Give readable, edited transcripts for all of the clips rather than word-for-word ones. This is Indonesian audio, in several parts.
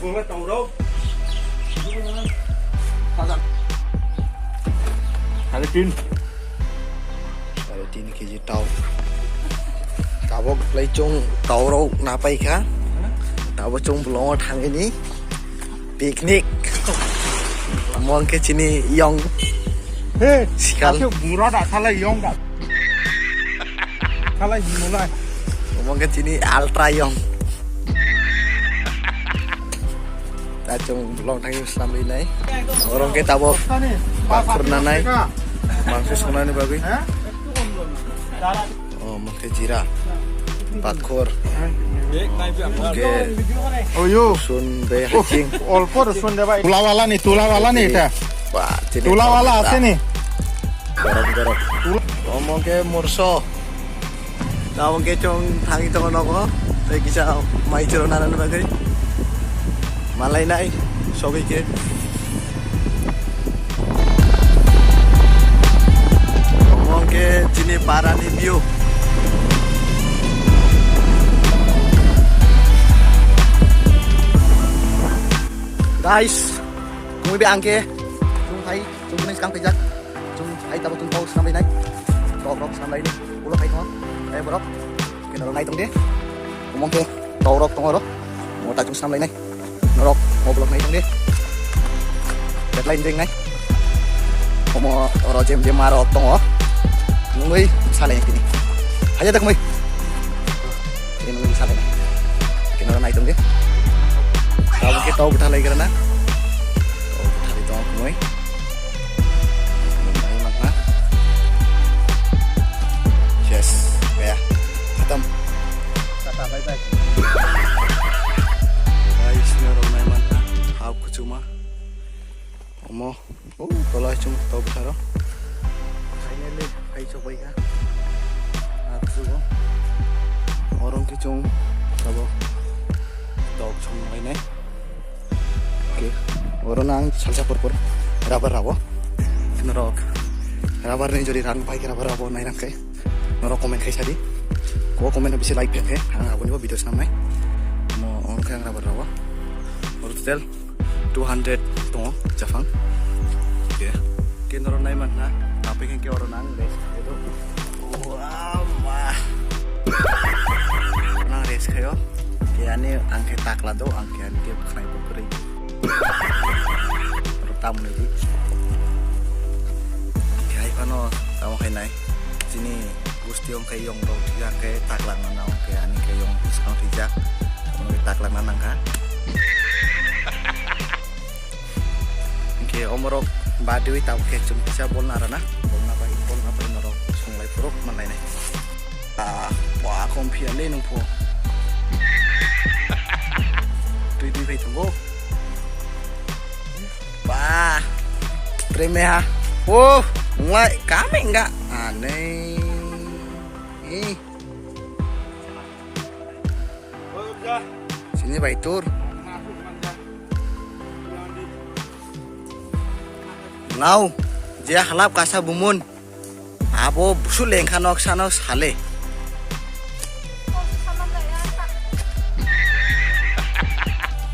Bukan tahu đâu. Ada tin 3 kg tàu tàu bốc lấy chung tàu đâu nà bay khá tàu bốc chung belum thang ini piknik mong ke sini yong Hei, sekali aku murah tak salah yong tak. Salah mulai. mong ke sini ultra yong ta chung belum thang Islam ini này orang ke tàu bốc bakur nanai maksud sebenarnya bagus oh mungkin jira bakur oke Oh yo. sun be hacing Olpor sun deba. Tulawala nih dah. wah jadi Tulawala asli nih. gorok ngomong ke murso ngomong ke cung tangi tong noko saya kisah mai ceronan bagai malai nai sogi ke ngomong ke sini parah nih view guys kung ibi angke chung thấy chung này sang pejak chung thấy tao chung post sampai naik rok sampai ini ulo kai ko borok kena naik tong dia ngomong ke torok tong oro mau ta chung sampai naik norok mau blok naik tong dia deadline jeng naik mau oro jem maro tong o nungui salah yang kini aja tak mai ini nungui salah kena naik tong dia kalau kita tahu betul lagi karena tahu betul itu aku mulai mana yes ya khatam kata bye bye guys ini orang main mana aku cuma omo kalau cuma tahu betul finally kai coba ya aku orang kicung tahu tahu cuma main orang nang salsa pur rabar rabo norok rabar nih jadi rang pai rabar rabo naik nang kai norok komen kai sadi ko komen habis like pet aku nih video samai mau orang kai rabar rabo hotel 200 tong Jafang oke kin orang naik mana tapi kan ke orang nang deh itu wah mah nang res kayo kaya ni angke takla do angke ani dia kena ibu kering tamu lagi kayak kono tamu kayak naik sini gusti om kayak yong dong dia kayak taklan nanau kayak ani kayak yong sekarang dijak kamu taklan nanang kan kayak omorok badewi tahu kayak cuma bisa bol narana bol ngapain norok sungai puruk mana ini wah kompian nih nunggu tuh tunggu wah, premeh oh, mulai kami enggak aneh. Sini baitur. Ngau, dia halap kasa bumun. Abo suleng kanok sanok sale.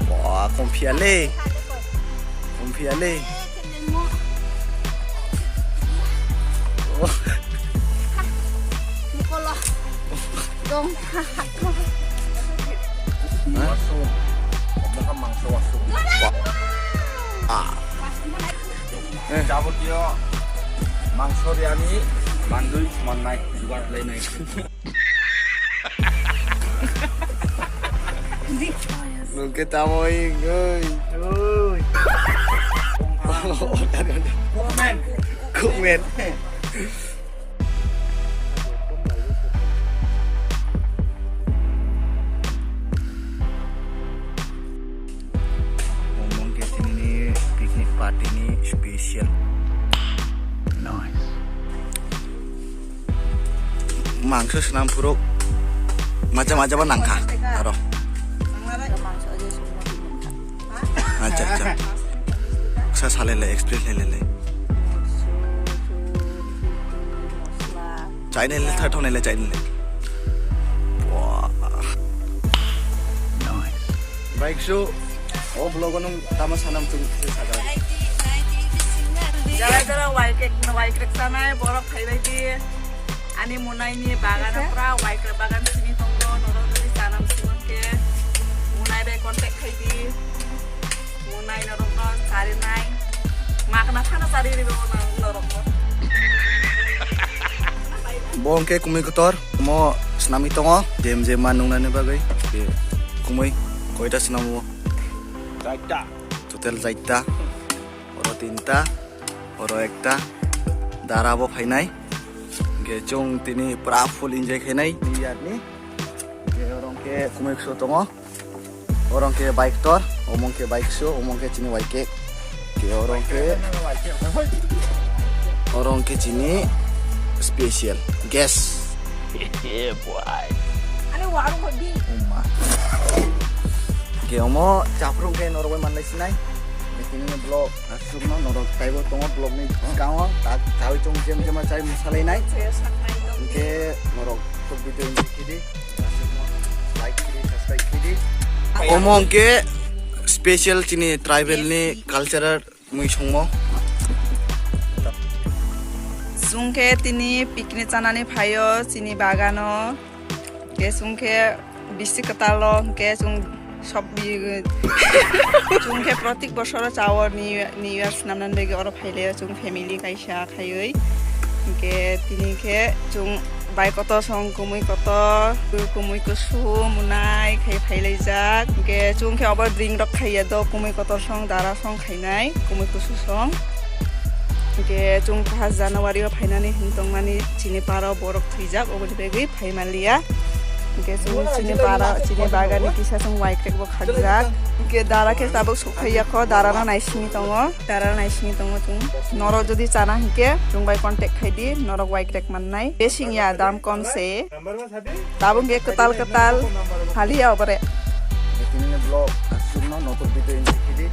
Wah, kompiale. Piale. Oh. Mukolah. Dong. Masuk. Kamu mangsa masuk. Cabut dia. Mangsa dia ni mandui cuma naik juga lain naik. Nung kita mo ingay. Uy. Komen. Ngomong ke sini nih piknik party ini spesial. Nice. Mangsa senam puruk. Macam-macam nangka. Taruh. अच्छा अच्छा साले ले एक्सप्रेस ले चाइना ले थर्ड होने ले चाइना ले वाह nice bike show Oh, vlog nung tama sanam tung sagar. Jara-jara waikek sana borok khaibadi. Ani munai ni bagan pra waikek bagan sini tonggo norok dari sanam simake. Munai be kontak khaibi. Munai norok no sari nai. Makna khana sari ribe norok. Bongke kumui kotor mo senami tongo jem manung nane bagai. Kumui koita senamu. Jaita. Total jaita. Oro tinta. Oro ekta. Darabo khainai. Ge chung tini pra full enjoy khainai. Niat ni. Ge orang ke kumui so tongo. Orang ke bike tor, omong ke bike show, omong ke cini waike. Ge orang ke cini special guest. Yeah, boy. Ani warung hodi. Uma. Ge omo chaprung ke noroi manlai sinai. Ini blog asuk no norok taibo tongo blog ni kawo ta tawi chung jem chai musalai nai. Ge norok to video ini kidi. Asuk no like kidi subscribe kidi. Omong ke special cini tribal ni cultural mui chungmo. Sungke tini piknik canane phayo sini bagano. Ke sungke bisi ketalo ke sung সবই চুংকে প্রত্যেক বছর চাওয়ার new years নামনান বেগে অর ফাইলে চুং ফ্যামিলি কাইসা খাইই কে তিনিকে চুং বাই কত সং কুমুই কত কুমুই কুসু মুনাই খাই ফাইলাই যাক কে চুংকে আবার ড্রিঙ্ক রক খাইয়া দ কুমুই কত সং দারা সং খাইনাই কুমুই কুসু সং কে চুং 5 জানুয়ারি ফাইনানি হিন্তং মানি চিনি পারা বরক থইজাক ওবলি বেগে ফাইমালিয়া ke sini para sini bagani kisah sung waikek bo khajak ke dara ke tabuk sukhaiya kho dara na naisini tongo chung noro jodi chana hike chung bai contact khaidi noro waikek mannai besingya dam kom se tabung ke ketal halia obare Ini blog asuk no noto video ini kidi.